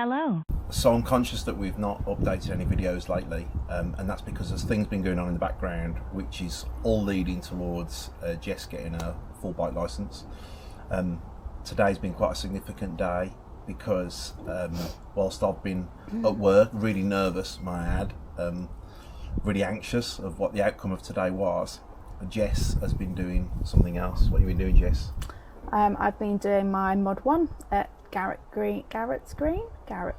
Hello. So I'm conscious that we've not updated any videos lately, and that's because there's things been going on in the background, which is all leading towards Jess getting a full bike licence. Today's been quite a significant day because whilst I've been at work really nervous, may I add, really anxious of what the outcome of today was, Jess has been doing something else. What have you been doing, Jess? I've been doing my Mod 1 at Garrett's Green. Yeah,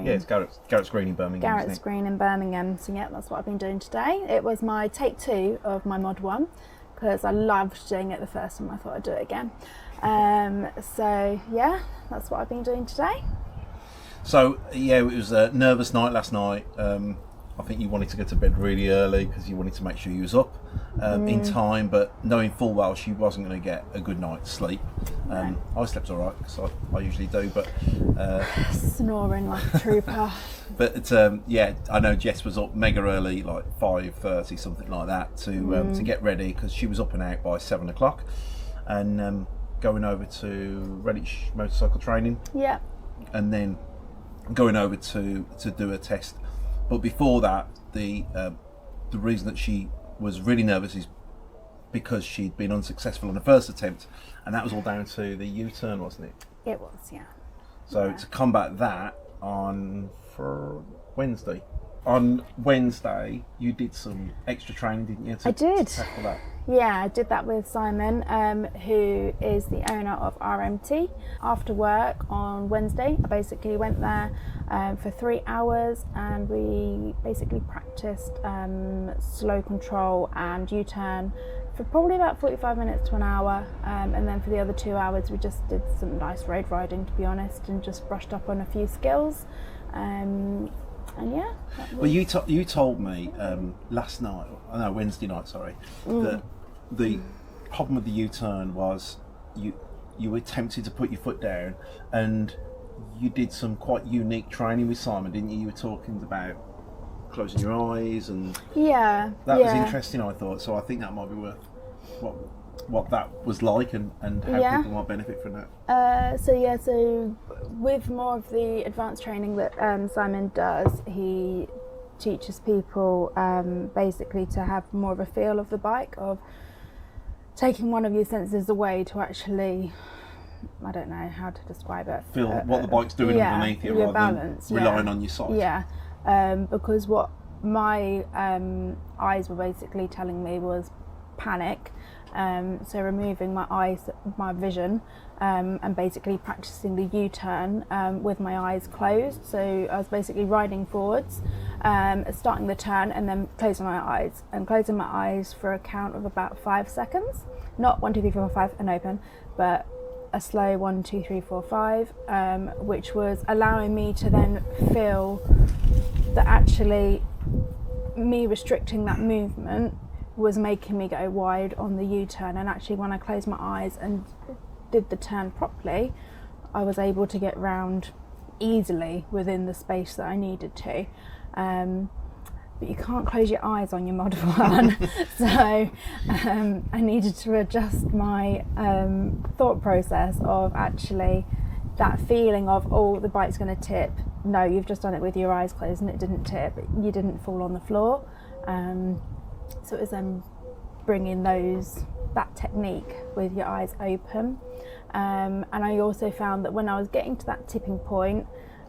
it's Garrett's Green in Birmingham. Garrett's Green in Birmingham. So yeah, that's what I've been doing today. It was my take 2 of my Mod 1 because I loved doing it the first time. I thought I'd do it again. So yeah, that's what I've been doing today. So yeah, it was a nervous night last night. I think you wanted to go to bed really early because you wanted to make sure you was up in time, but knowing full well she wasn't going to get a good night's sleep. I slept all right because I usually do, but snoring like a trooper. But yeah, I know Jess was up mega early, like 5:30, something like that, to get ready because she was up and out by 7 o'clock, and going over to Redditch Motorcycle Training. Yeah. And then going over to do a test. But before that, the reason that she was really nervous is because she'd been unsuccessful on the first attempt, and that was all down to the U-turn, wasn't it? It was, yeah. So to combat that for Wednesday. On Wednesday, you did some extra training, didn't you? I did. To tackle that. Yeah, I did that with Simon, who is the owner of RMT. After work on Wednesday, I basically went there for 3 hours, and we basically practiced slow control and U-turn for probably about 45 minutes to an hour, and then for the other 2 hours we just did some nice road riding, to be honest, and just brushed up on a few skills. And yeah. Well, you told me Wednesday night, sorry, that the problem with the U-turn was you attempted to put your foot down, and you did some quite unique training with Simon, didn't you? You were talking about closing your eyes, and yeah, that was interesting, I thought. So I think that might be worth what that was like, and how people might benefit from that. So with more of the advanced training that Simon does, he teaches people basically to have more of a feel of the bike, of taking one of your senses away to actually, I don't know how to describe it, feel what the bike's doing underneath you, rather balance, than relying on your sight. Yeah, because what my eyes were basically telling me was panic. So removing my vision, and basically practicing the U-turn with my eyes closed. So I was basically riding forwards, starting the turn, and then closing my eyes for a count of about 5 seconds. Not 1, 2, 3, 4, 5 and open, but a slow 1, 2, 3, 4, 5, which was allowing me to then feel that actually me restricting that movement was making me go wide on the U-turn, and actually when I closed my eyes and did the turn properly, I was able to get round easily within the space that I needed to. But you can't close your eyes on your Mod 1, so I needed to adjust my thought process of actually that feeling of, oh, the bike's going to tip. No, you've just done it with your eyes closed and it didn't tip. You didn't fall on the floor. So it was bringing that technique with your eyes open. And I also found that when I was getting to that tipping point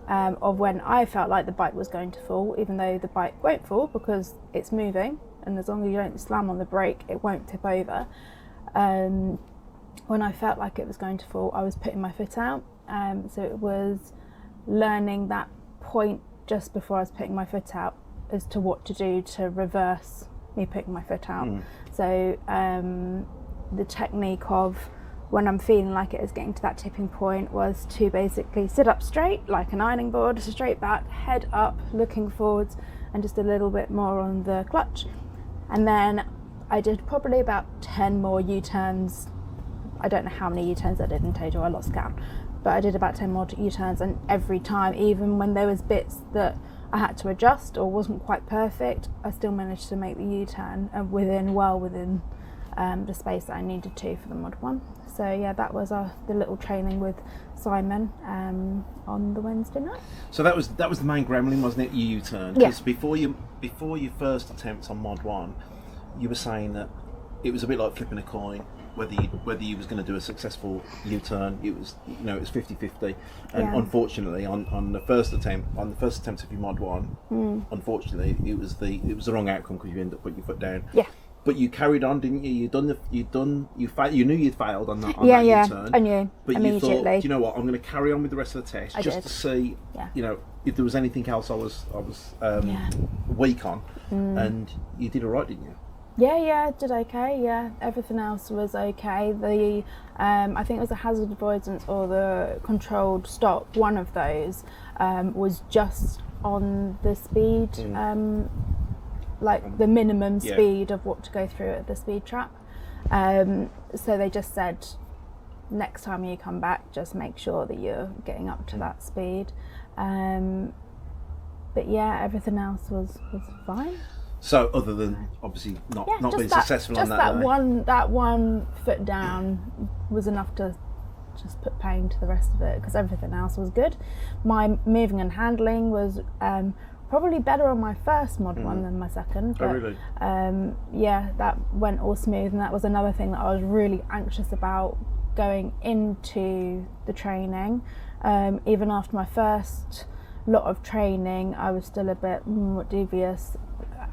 of when I felt like the bike was going to fall, even though the bike won't fall because it's moving, and as long as you don't slam on the brake, it won't tip over. When I felt like it was going to fall, I was putting my foot out. So it was learning that point just before I was putting my foot out as to what to do to reverse me putting my foot out. So the technique of when I'm feeling like it is getting to that tipping point was to basically sit up straight like an ironing board, straight back, head up, looking forwards, and just a little bit more on the clutch. And then I did probably about 10 more U-turns. I don't know how many U-turns I did in total, I lost count, but I did about 10 more U-turns, and every time, even when there was bits that I had to adjust or wasn't quite perfect, I still managed to make the U-turn within the space that I needed to for the Mod 1. So yeah, that was the little training with Simon on the Wednesday night. So that was the main gremlin, wasn't it? Your U-turn. Because before your first attempt on Mod 1, you were saying that it was a bit like flipping a coin, whether you was going to do a successful U-turn. It was, you know, it was 50-50, and unfortunately on the first attempt of your Mod 1, unfortunately it was the wrong outcome because you ended up putting your foot down. Yeah. But you carried on, didn't you? You knew you'd failed on that U-turn. I knew. But immediately. You thought, do you know what? I'm going to carry on with the rest of the test to see, you know, if there was anything else I was weak on, and you did all right, didn't you? Yeah, did okay. Yeah, everything else was okay. The I think it was the hazard avoidance or the controlled stop. One of those was just on the speed, like the minimum speed of what to go through at the speed trap. So they just said, next time you come back, just make sure that you're getting up to that speed. But yeah, everything else was fine. So other than obviously not being successful on that one foot down was enough to just put pain to the rest of it, because everything else was good. My moving and handling was probably better on my first Mod 1 than my second. But, really? Yeah, that went all smooth, and that was another thing that I was really anxious about going into the training. Even after my first lot of training, I was still a bit dubious.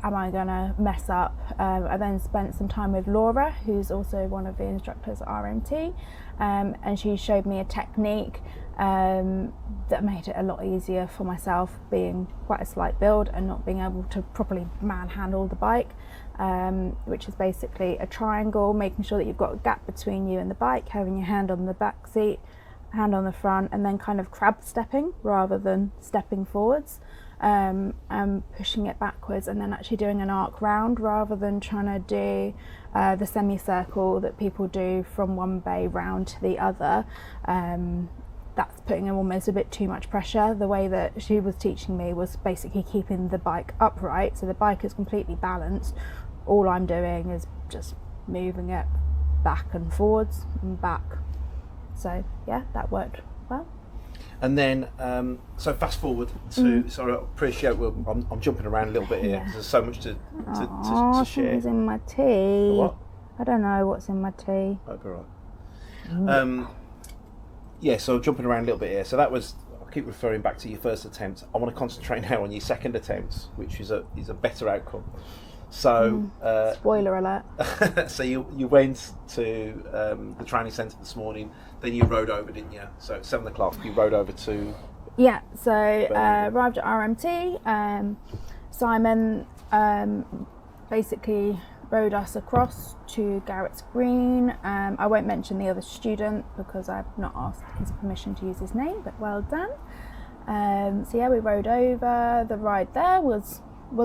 Am I going to mess up? I then spent some time with Laura, who's also one of the instructors at RMT, and she showed me a technique that made it a lot easier for myself, being quite a slight build and not being able to properly manhandle the bike, which is basically a triangle, making sure that you've got a gap between you and the bike, having your hand on the back seat, hand on the front, and then kind of crab stepping rather than stepping forwards. And pushing it backwards, and then actually doing an arc round rather than trying to do the semicircle that people do from one bay round to the other. That's putting in almost a bit too much pressure. The way that she was teaching me was basically keeping the bike upright, so the bike is completely balanced. All I'm doing is just moving it back and forwards and back. So yeah, that worked well. And then, so fast forward to. Sorry, I appreciate. I'm jumping around a little bit here because there's so much to share. Something's in my tea. What? I don't know what's in my tea. Hope you're right. Yeah, so jumping around a little bit here. So that was. I'll keep referring back to your first attempt. I want to concentrate now on your second attempt, which is a better outcome. So spoiler alert. So you went to the training centre this morning. Then you rode over, didn't you? So at 7 o'clock you rode over to. Yeah. So arrived at RMT. Simon basically rode us across to Garrett's Green. I won't mention the other student because I've not asked his permission to use his name, but well done. So yeah, we rode over. The ride there was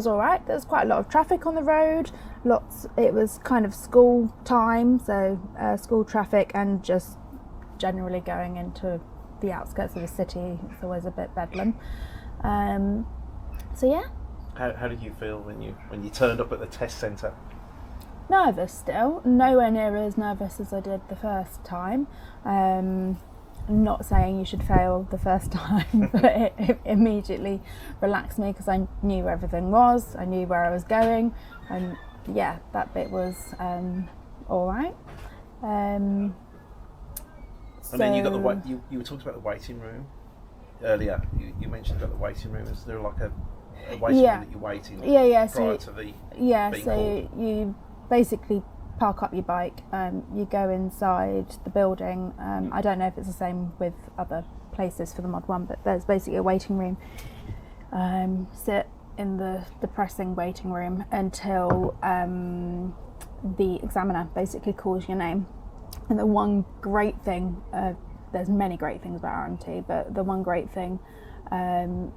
all right. There was quite a lot of traffic on the road. It was kind of school time, so school traffic, and just generally going into the outskirts of the city. It's always a bit bedlam. So yeah. How did you feel when you turned up at the test centre? Nervous still, nowhere near as nervous as I did the first time. Not saying you should fail the first time, but it immediately relaxed me because I knew where everything was, I knew where I was going, and yeah, that bit was all right. And then you got you were talking about the waiting room earlier. You mentioned about the waiting room. Is there like a waiting room that you're waiting prior to the being called? You basically park up your bike, you go inside the building. I don't know if it's the same with other places for the Mod 1, but there's basically a waiting room. Sit in the pressing waiting room until the examiner basically calls your name. And the one great thing, there's many great things about RMT, but the one great thing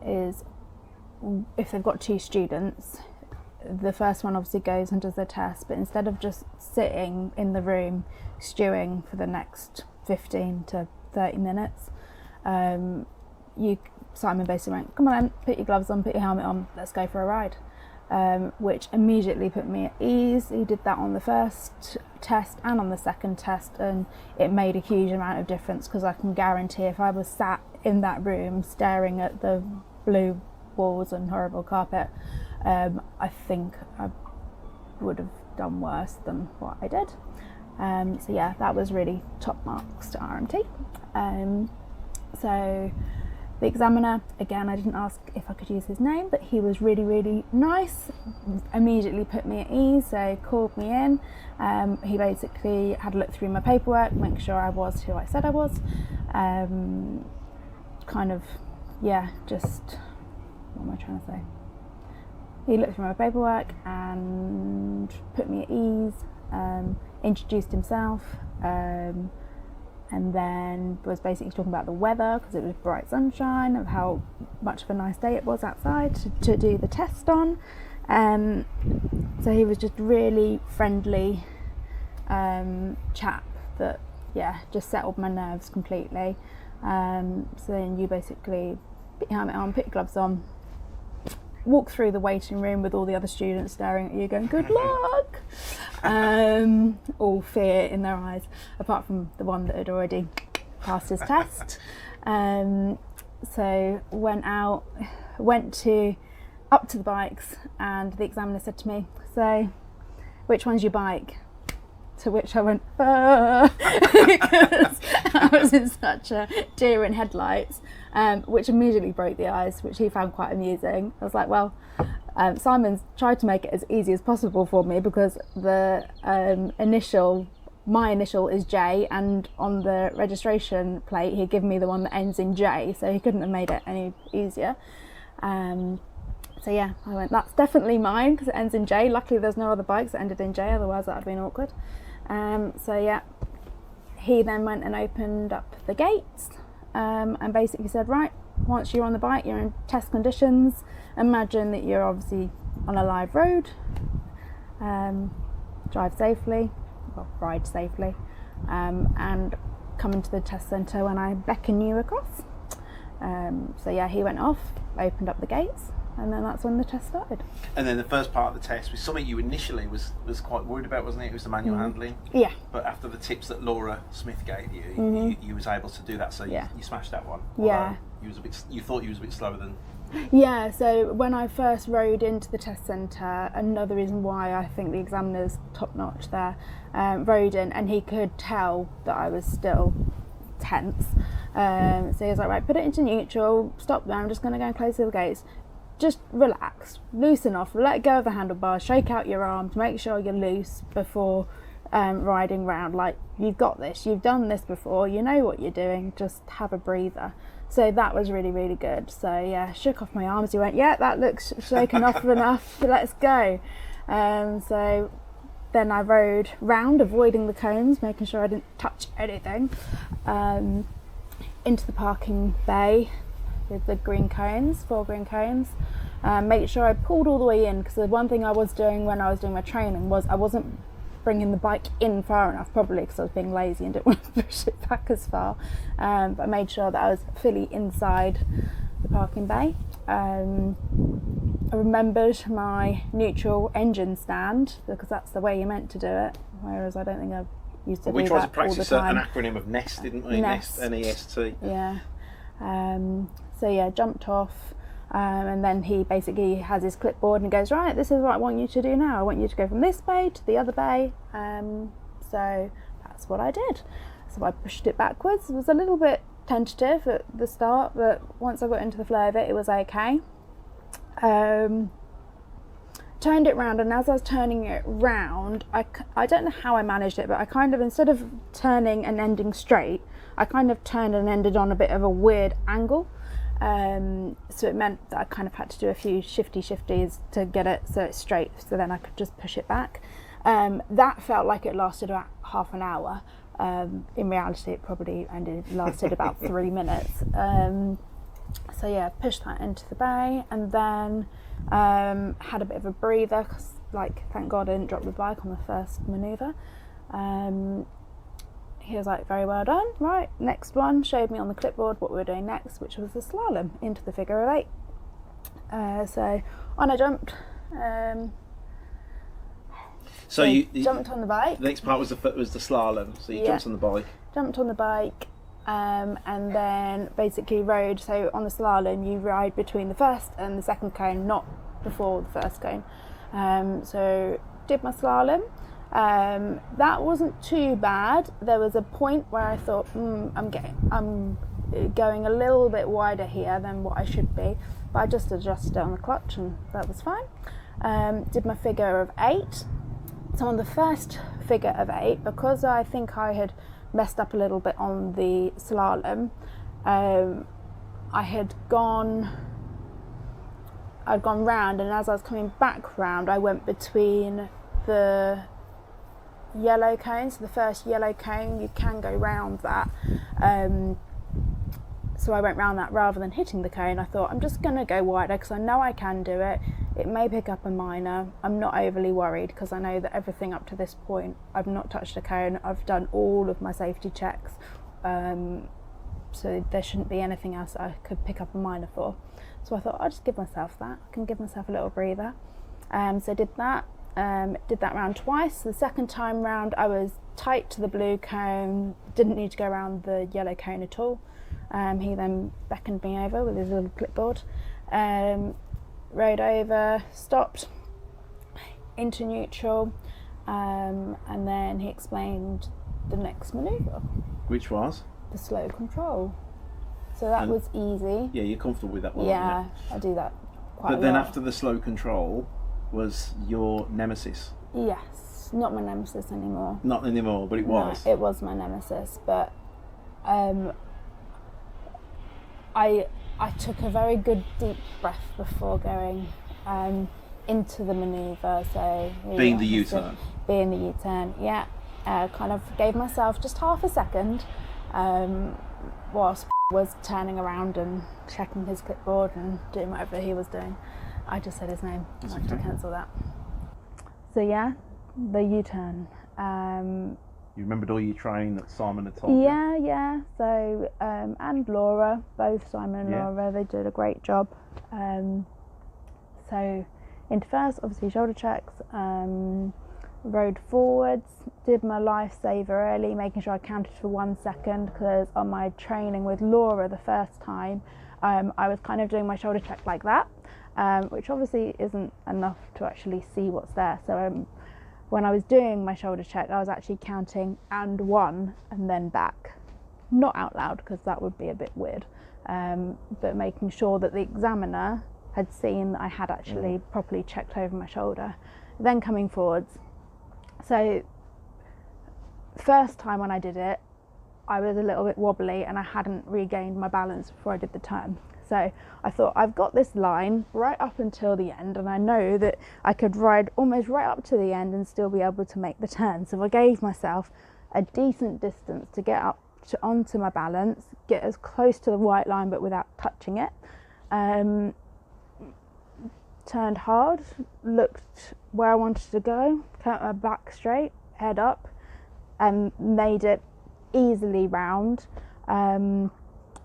is if they've got 2 students, the first one obviously goes and does their test, but instead of just sitting in the room stewing for the next 15 to 30 minutes, Simon basically went, come on then, put your gloves on, put your helmet on, let's go for a ride. which immediately put me at ease. He did that on the first test and on the second test, and it made a huge amount of difference, because I can guarantee if I was sat in that room staring at the blue walls and horrible carpet, I think I would have done worse than what I did. So yeah, that was really top marks to RMT. So the examiner, again, I didn't ask if I could use his name, but he was really, really nice, immediately put me at ease. So he called me in, he basically had a look through my paperwork, make sure I was who I said I was, kind of, yeah, just, what am I trying to say? He looked through my paperwork and put me at ease, introduced himself, and then was basically talking about the weather, because it was bright sunshine, of how much of a nice day it was outside to do the test on. So he was just really friendly chap that, yeah, just settled my nerves completely. So then you basically put your helmet on, put your gloves on, walk through the waiting room with all the other students staring at you going, good luck, all fear in their eyes, apart from the one that had already passed his test. So went out, up to the bikes, and the examiner said to me, so which one's your bike? To which I went, because I was in such a deer in headlights, which immediately broke the ice, which he found quite amusing. I was like, well, Simon's tried to make it as easy as possible for me, because the my initial is J, and on the registration plate he'd given me the one that ends in J, so he couldn't have made it any easier. So yeah, I went, that's definitely mine, because it ends in J. Luckily there's no other bikes that ended in J, otherwise that would have been awkward. So yeah, he then went and opened up the gates, and basically said, right, once you're on the bike, you're in test conditions, imagine that you're obviously on a live road, drive safely, well, ride safely, and come into the test centre when I beckon you across. So yeah, he went off, opened up the gates, and then that's when the test started. And then the first part of the test was something you initially was quite worried about, wasn't it? It was the manual handling. Yeah. But after the tips that Laura Smith gave you, you was able to do that, so you smashed that one. Yeah. You thought you was a bit slower than... Yeah, so when I first rode into the test centre, another reason why I think the examiner's top notch there, rode in, and he could tell that I was still tense. So he was like, right, put it into neutral, stop there, I'm just going to go and close the gates. Just relax, loosen off, let go of the handlebars, shake out your arms, make sure you're loose before riding round. Like, you've got this, you've done this before, you know what you're doing, just have a breather. So that was really, really good. So yeah, shook off my arms, he went, yeah, that looks shaken off enough, let's go. So then I rode round, avoiding the cones, making sure I didn't touch anything, into the parking bay with the green cones, 4 green cones. Make sure I pulled all the way in, because the one thing I was doing when I was doing my training was I wasn't bringing the bike in far enough, probably because I was being lazy and didn't want to push it back as far. But I made sure that I was fully inside the parking bay. I remembered my neutral engine stand, because that's the way you're meant to do it, whereas I don't think I used to do that all the time. We tried to practice an acronym of NEST, didn't we? NEST, N-E-S-T. Yeah. So yeah, jumped off, and then he basically has his clipboard and goes, right, this is what I want you to do now. I want you to go from this bay to the other bay. So that's what I did. So I pushed it backwards. It was a little bit tentative at the start, but once I got into the flow of it was okay. Turned it round, and as I was turning it round, I don't know how I managed it, but I kind of, instead of turning and ending straight, I kind of turned and ended on a bit of a weird angle. So it meant that I kind of had to do a few shifties to get it so it's straight, so then I could just push it back. That felt like it lasted about half an hour. In reality, it probably lasted about 3 minutes. So yeah, pushed that into the bay, and then had a bit of a breather, 'cause, like, thank God I didn't drop the bike on the first manoeuvre. He was like, very well done, right, next one, showed me on the clipboard what we were doing next, which was the slalom into the figure of 8. So on I jumped, So you jumped on the bike. The next part was the slalom. So you jumped on the bike. Jumped on the bike, and then basically rode. So on the slalom, you ride between the first and the second cone, not before the first cone. So did my slalom. That wasn't too bad. There was a point where I thought, I'm going a little bit wider here than what I should be, but I just adjusted it on the clutch and that was fine. Did my figure of 8. So on the first figure of 8, because I think I had messed up a little bit on the slalom, I'd gone round, and as I was coming back round, I went between the yellow cones. So the first yellow cone, you can go round that. So I went round that rather than hitting the cone. I thought, I'm just going to go wider because I know I can do it. It may pick up a minor. I'm not overly worried because I know that everything up to this point, I've not touched a cone. I've done all of my safety checks. So there shouldn't be anything else I could pick up a minor for. So I thought, I'll just give myself that. I can give myself a little breather. So I did that. Did that round twice. The second time round, I was tight to the blue cone. Didn't need to go around the yellow cone at all. He then beckoned me over with his little clipboard, rode over, stopped into neutral, and then he explained the next manoeuvre. Which was? The slow control. So that was easy. Yeah, you're comfortable with that one. Yeah, I do that quite a lot. But then after the slow control was your nemesis. Yes, not my nemesis anymore. Not anymore, but it was. No, it was my nemesis, but I took a very good deep breath before going into the manoeuvre. So being the U-turn. Being the U-turn, yeah. Kind of gave myself just half a second whilst was turning around and checking his clipboard and doing whatever he was doing. I just said his name. I have to cancel that. So yeah, the U-turn. You remembered all your training that Simon had told you? Yeah. So, and Laura, both Simon and Laura, they did a great job. So, into first, obviously shoulder checks, rode forwards, did my lifesaver early, making sure I counted for 1 second, because on my training with Laura the first time, I was kind of doing my shoulder check like that, which obviously isn't enough to actually see what's there. So, when I was doing my shoulder check, I was actually counting and 1 and then back. Not out loud because that would be a bit weird, but making sure that the examiner had seen that I had actually properly checked over my shoulder. Then coming forwards. So first time when I did it, I was a little bit wobbly and I hadn't regained my balance before I did the turn. So I thought, I've got this line right up until the end, and I know that I could ride almost right up to the end and still be able to make the turn. So I gave myself a decent distance to get up onto my balance, get as close to the white line but without touching it. Turned hard, looked where I wanted to go, kept my back straight, head up, and made it easily round.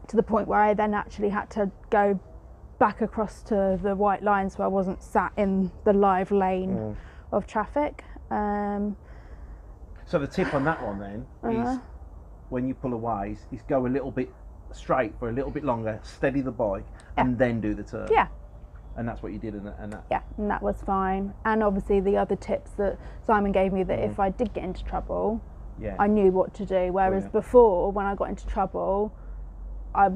To the point where I then actually had to go back across to the white line so I wasn't sat in the live lane of traffic. So the tip on that one then is when you pull away is go a little bit straight for a little bit longer, steady the bike, and then do the turn. Yeah. And that's what you did, and that. Yeah, and that was fine. And obviously the other tips that Simon gave me, that if I did get into trouble, I knew what to do. Whereas before, when I got into trouble, I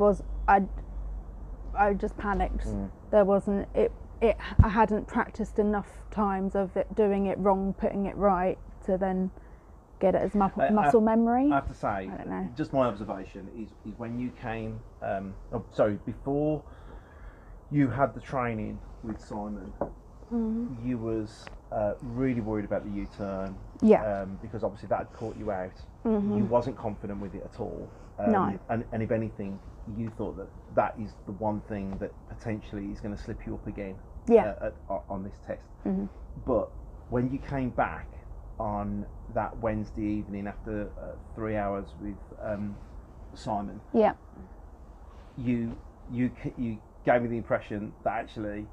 just panicked. There wasn't I hadn't practiced enough times of it doing it wrong, putting it right, to then get it as muscle memory. I have to say, I don't know. Just my observation is when you came, before you had the training with Simon, you was really worried about the U-turn. Yeah. Because obviously that had caught you out. You wasn't confident with it at all. No. And if anything, you thought that is the one thing that potentially is going to slip you up again on this test. But when you came back on that Wednesday evening after 3 hours with Simon, you gave me the impression that actually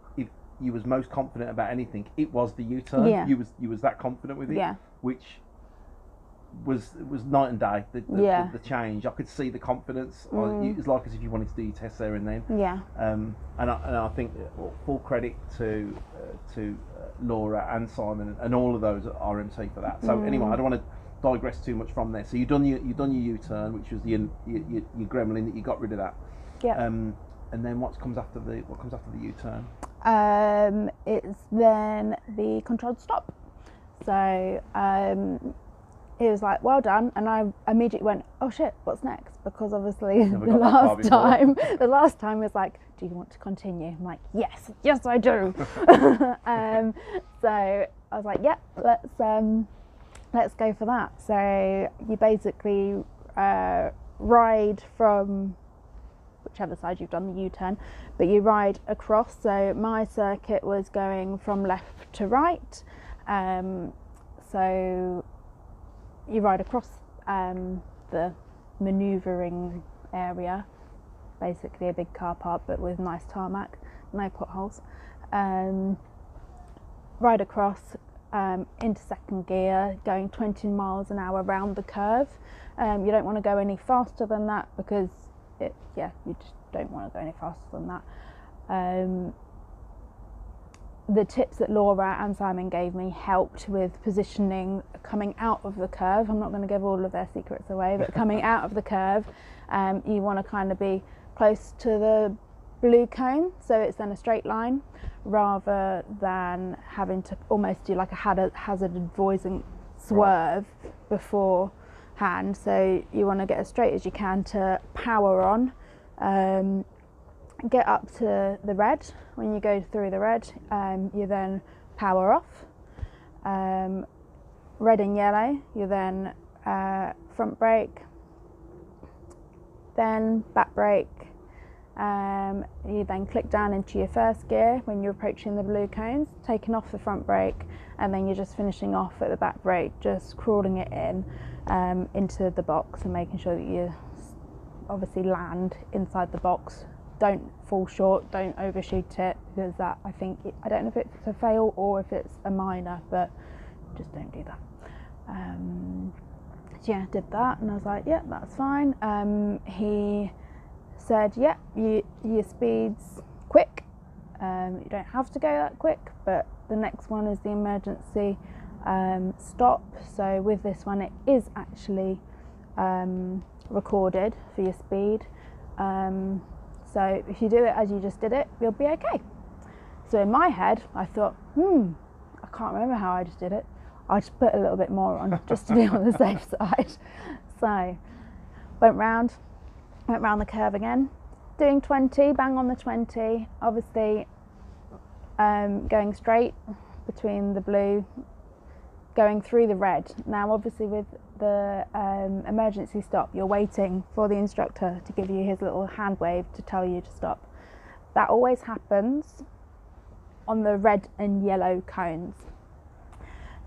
you was most confident about anything, it was the U-turn. Yeah. You was that confident with it, Yeah. which was night and day. The change, I could see the confidence. It was like as if you wanted to do your test there and then. Yeah. And I think full credit to Laura and Simon and all of those at RMT for that. So anyway, I don't want to digress too much from there. So you've done your U-turn, which was your gremlin that you got rid of that. Yeah. And then what comes after the U-turn? It's then the controlled stop. So it was like, well done, and I immediately went, oh shit, what's next? Because obviously the last time was like, do you want to continue? I'm like, yes I do. So I was like, yep, let's go for that. So you basically ride from whichever side you've done the U-turn, but you ride across. So my circuit was going from left to right. So you ride across the manoeuvring area, basically a big car park but with nice tarmac, no potholes. Ride across into second gear, going 20 miles an hour around the curve. You don't want to go any faster than that because you just don't want to go any faster than that. The tips that Laura and Simon gave me helped with positioning coming out of the curve. I'm not going to give all of their secrets away, but coming out of the curve, you want to kind of be close to the blue cone, so it's then a straight line, rather than having to almost do like a hazard avoidance swerve beforehand. So you want to get as straight as you can to power on. Get up to the red. When you go through the red, you then power off. Red and yellow, you then front brake, then back brake. You then click down into your first gear when you're approaching the blue cones, taking off the front brake, and then you're just finishing off at the back brake, just crawling it in into the box and making sure that you obviously land inside the box. Don't fall short, don't overshoot it, because that, I don't know if it's a fail or if it's a minor, but just don't do that. So yeah, did that, and I was like, yeah, that's fine. He said, yeah, your speed's quick. You don't have to go that quick, but the next one is the emergency stop. So with this one, it is actually recorded for your speed. So if you do it as you just did it, you'll be okay. So in my head, I thought, I can't remember how I just did it. I'll just put a little bit more on, just to be on the safe side. So went round the curve again, doing 20, bang on the 20, obviously going straight between the blue, going through the red. Now obviously with the emergency stop, you're waiting for the instructor to give you his little hand wave to tell you to stop. That always happens on the red and yellow cones.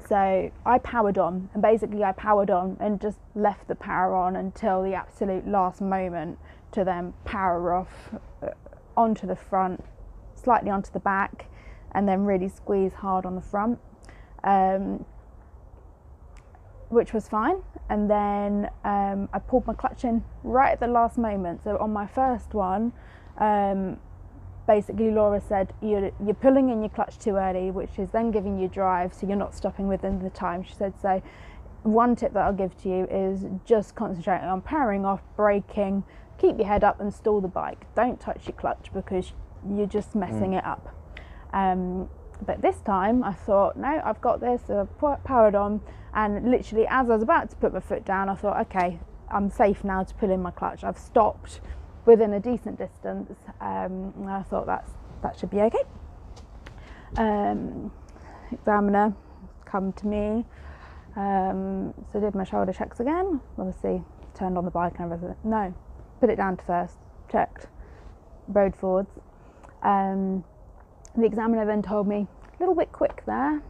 So I powered on, and basically I powered on and just left the power on until the absolute last moment to then power off onto the front, slightly onto the back, and then really squeeze hard on the front. Which was fine, and then I pulled my clutch in right at the last moment. So on my first one, basically Laura said you're pulling in your clutch too early, which is then giving you drive, so you're not stopping within the time. She said, so one tip that I'll give to you is just concentrating on powering off, braking, keep your head up and stall the bike. Don't touch your clutch because you're just messing it up. But this time I thought, no, I've got this. So I powered on, and literally as I was about to put my foot down, I thought, okay, I'm safe now to pull in my clutch. I've stopped within a decent distance, and I thought that should be okay. Examiner come to me, so did my shoulder checks again, obviously turned on the bike and everything. No, put it down to first, checked, rode forwards. The examiner then told me, a little bit quick there,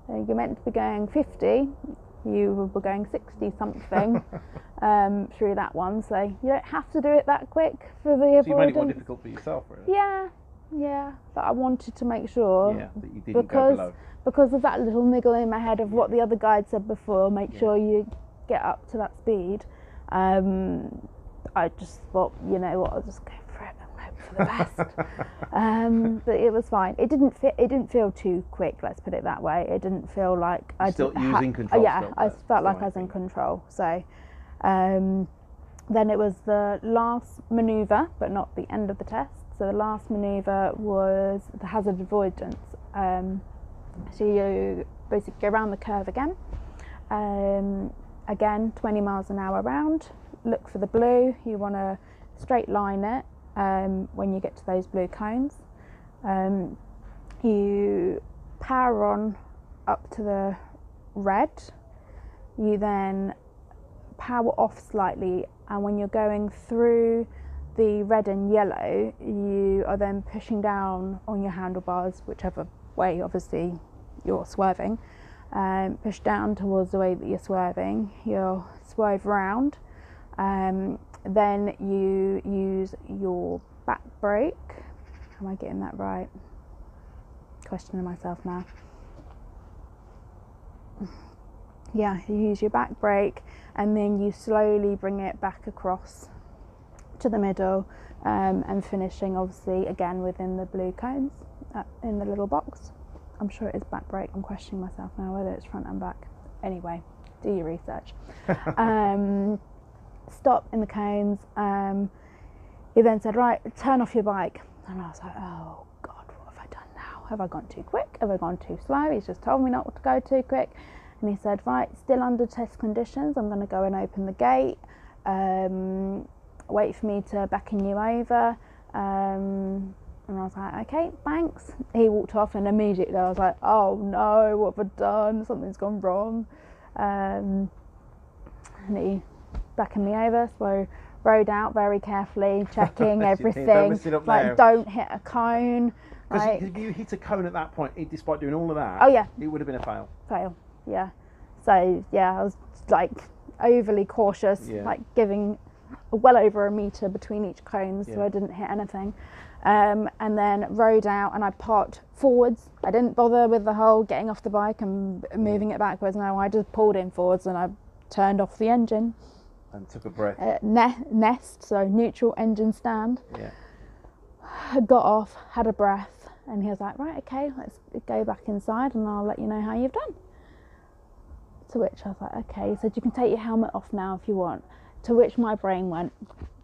you're meant to be going 50, you were going 60 something through that one, so you don't have to do it that quick for the avoidance. So you made it more difficult for yourself, really? Yeah, Yeah, but I wanted to make sure. Yeah, that you didn't go below. Because of that little niggle in my head of what the other guide said before, make sure you get up to that speed. I just thought, you know what, I'll just go for it and hope for the best. But it was fine. It didn't feel too quick. Let's put it that way. It didn't feel like I still using control. Yeah, I felt like I was in control. So then it was the last manoeuvre, but not the end of the test. So the last manoeuvre was the hazard avoidance. So you basically go around the curve again. Again, 20 miles an hour round. Look for the blue. You want to straight line it when you get to those blue cones. You power on up to the red. You then power off slightly, and when you're going through the red and yellow, you are then pushing down on your handlebars, whichever way obviously you're swerving. Push down towards the way that you're swerving. You'll swerve round. Then you use your back brake. Am I getting that right? Questioning myself now. Yeah, you use your back brake, and then you slowly bring it back across to the middle, and finishing obviously again within the blue cones in the little box. I'm sure it is back brake. I'm questioning myself now whether it's front and back. Anyway, do your research. Stop in the cones. He then said, right, turn off your bike. And I was like, oh God, what have I done now? Have I gone too quick? Have I gone too slow? He's just told me not to go too quick. And he said, right, still under test conditions. I'm going to go and open the gate. Wait for me to beckon you over. And I was like, okay, thanks. He walked off, and immediately I was like, oh no, what have I done? Something's gone wrong. And he beckoned me over, so rode out very carefully, checking everything. Don't hit a cone. Because if you hit a cone at that point, despite doing all of that, it would have been a fail. Yeah. So yeah, I was like overly cautious, like giving well over a metre between each cone, so I didn't hit anything. And then rode out, and I parked forwards. I didn't bother with the whole getting off the bike and moving it backwards. No, I just pulled in forwards, and I turned off the engine. And took a breath. Nest, so neutral engine stand. Yeah. Got off, had a breath, and he was like, right, okay, let's go back inside and I'll let you know how you've done. To which I was like, okay. He said, you can take your helmet off now if you want. To which my brain went,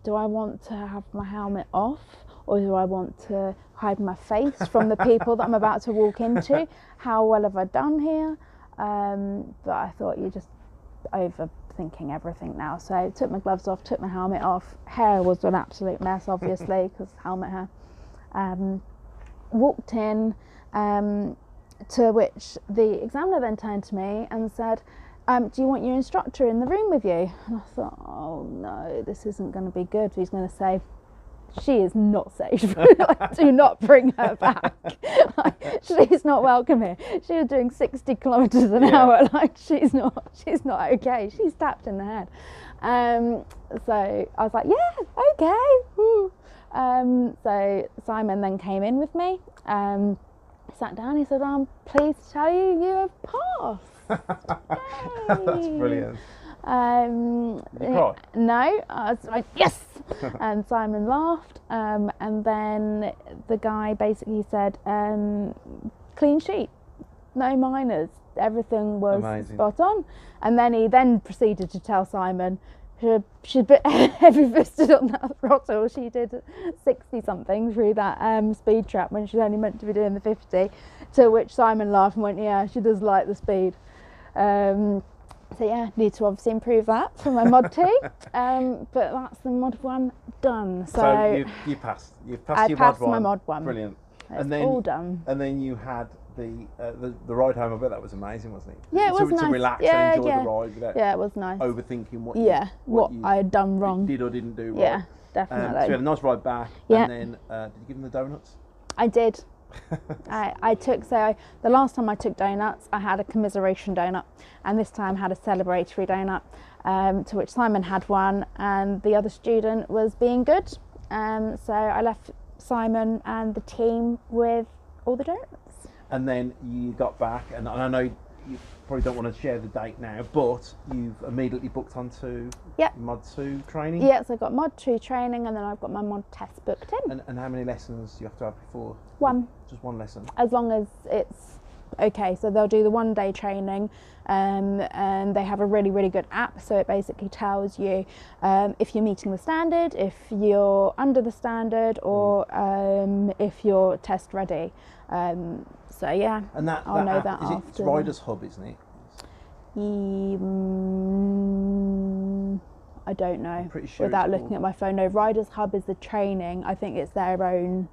do I want to have my helmet off, or do I want to hide my face from the people that I'm about to walk into? How well have I done here? But I thought, you're just overthinking everything now. So I took my gloves off, took my helmet off. Hair was an absolute mess, obviously, because helmet hair. Walked in, to which the examiner then turned to me and said, do you want your instructor in the room with you? And I thought, oh no, this isn't going to be good. He's going to say, she is not safe. Do not bring her back. She's not welcome here. She was doing 60 kilometres an hour. She's not okay. She's tapped in the head. So I was like, yeah, okay. So Simon then came in with me. Sat down. He said, I'm pleased to tell you, you have passed. That's brilliant. Did you cry? No, I was like, yes. And Simon laughed, and then the guy basically said, clean sheet, no minors, everything was amazing. Spot on. And then he then proceeded to tell Simon she's a bit heavy-fisted on that throttle. She did 60 something through that speed trap when she's only meant to be doing the 50, to which Simon laughed and went, yeah, she does like the speed. So yeah, need to obviously improve that for my mod 2, but that's the mod 1 done. So you passed. You've passed your passed mod 1. my mod 1. Brilliant. It's and then all done. And then you had the ride home. I bet that was amazing, wasn't it? Yeah, it was nice. To relax and enjoy the ride without it was nice. overthinking what I had done wrong. Did or didn't do right. Yeah, definitely. So you had a nice ride back. Yeah. And then did you give them the donuts? I did. I took, the last time I took donuts, I had a commiseration donut, and this time had a celebratory donut, to which Simon had one, and the other student was being good. So I left Simon and the team with all the donuts. And then you got back, and I know you probably don't want to share the date now, but you've immediately booked onto Mod 2 training? Yeah, so I've got Mod 2 training, and then I've got my Mod test booked in. And how many lessons do you have to have before? One. Just one lesson? As long as it's okay. So they'll do the 1 day training, and they have a really, really good app. So it basically tells you if you're meeting the standard, if you're under the standard, or if you're test ready. So yeah, and I'll know app, that after. It's Riders Hub, isn't it? I don't know. I'm pretty sure without looking at my phone. No, Riders Hub is the training. I think it's their own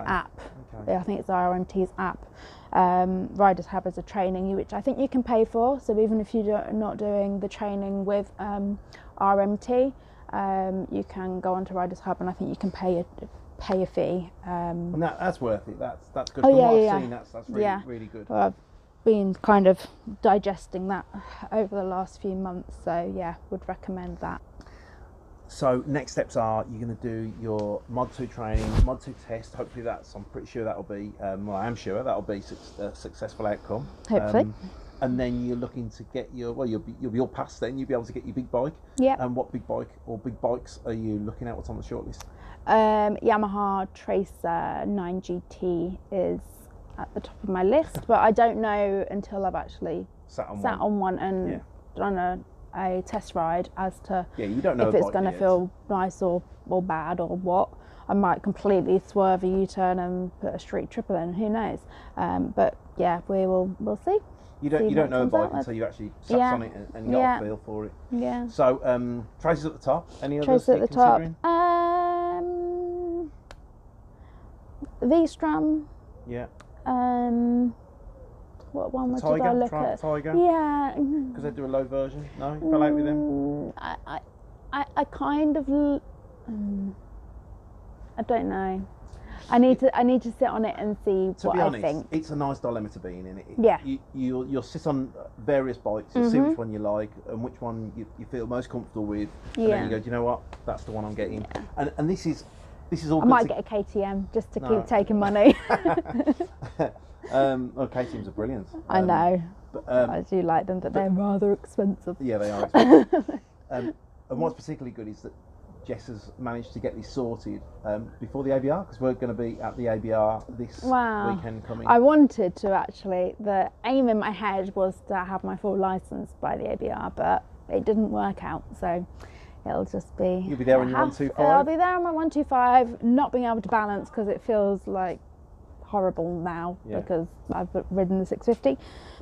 app. Okay. I think it's RMT's app. Riders Hub is a training which I think you can pay for. So even if you're not doing the training with RMT, you can go onto Riders Hub, and I think you can pay a fee. And that's worth it. That's good. Oh, From yeah, what I've yeah. seen, that's really, really good. Well, I've been kind of digesting that over the last few months, so yeah, would recommend that. So next steps are you're going to do your Mod 2 training, Mod 2 test. Hopefully I'm pretty sure that'll be, well, I am sure that'll be a successful outcome. Hopefully. And then you're looking to get you'll be all past then, you'll be able to get your big bike. Yeah. And what big bike or big bikes are you looking at? What's on the shortlist? Yamaha Tracer 9GT is at the top of my list, but I don't know until I've actually sat on one and done a test ride as to you don't know if it's going to feel nice or bad or what. I might completely swerve a U-turn and put a street triple in, who knows. But yeah, we'll see. You don't know a bike until you actually sat on it and you got a feel for it. Yeah. So Tracer's at the top. Any others Tracer's at the top. V-Strum. Yeah. What one did I look at? Tiger? Yeah. Because they do a low version? No? You fell out with them? I kind of... I don't know. I need to sit on it and see what I think. It's a nice dilemma to be in. Yeah. You'll sit on various bikes, you'll see which one you like and which one you feel most comfortable with. And then you go, do you know what? That's the one I'm getting. Yeah. And this is all. I might get a KTM just to keep taking money. KTMs are brilliant. I know. But, I do like them, but they're rather expensive. Yeah, they are expensive. And what's particularly good is that Jess has managed to get this sorted before the ABR, because we're going to be at the ABR this weekend coming. I wanted to actually. The aim in my head was to have my full licence by the ABR, but it didn't work out, so it'll just be... You'll be there on your 125? I'll be there on my 125, not being able to balance because it feels like horrible now because I've ridden the 650.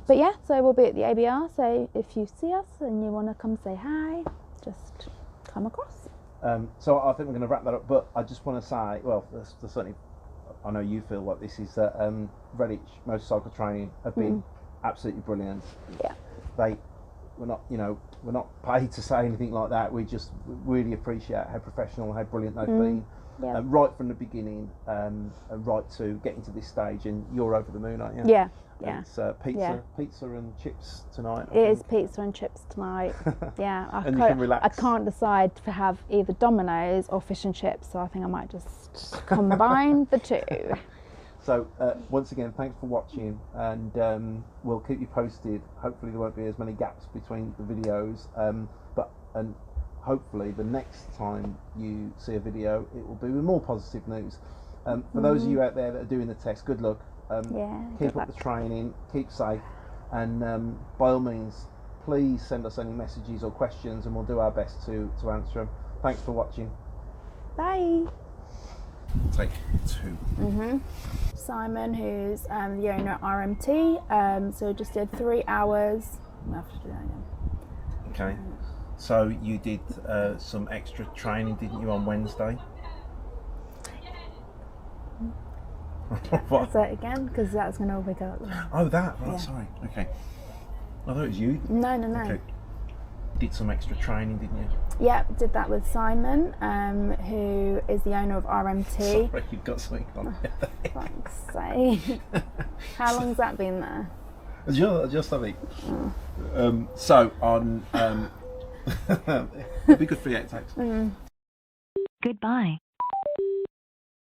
But yeah, so we'll be at the ABR, so if you see us and you want to come say hi, just come across. So I think we're going to wrap that up, but I just want to say, well, there's certainly, I know you feel like this is Redditch Motorcycle Training have been absolutely brilliant. Yeah. We're not paid to say anything like that. We just really appreciate how professional, how brilliant they've been. Yeah. Right from the beginning, right to getting to this stage, and you're over the moon, aren't you? Yeah. Yeah. It's pizza and chips tonight. It is pizza and chips tonight. Yeah. And you can relax. I can't decide to have either Domino's or fish and chips, so I think I might just combine the two. So once again, thanks for watching, and we'll keep you posted. Hopefully there won't be as many gaps between the videos, and hopefully the next time you see a video, it will be with more positive news. For those of you out there that are doing the test, good luck. Keep up the training, keep safe, and by all means, please send us any messages or questions, and we'll do our best to answer them. Thanks for watching. Bye. Take 2. Simon, who's the owner at RMT, so just did 3 hours. I'll have to do that again. Okay. So you did some extra training, didn't you, on Wednesday? What? Say it again, because that's going to wig up. Oh, that? Right, sorry. Okay. I thought it was you. No. Okay. Did some extra training, didn't you? Yeah, did that with Simon, who is the owner of RMT. Sorry, you've got something on. Fuck's sake. How long's that been there? Just something. So on... it'd be good for the outtakes. Goodbye.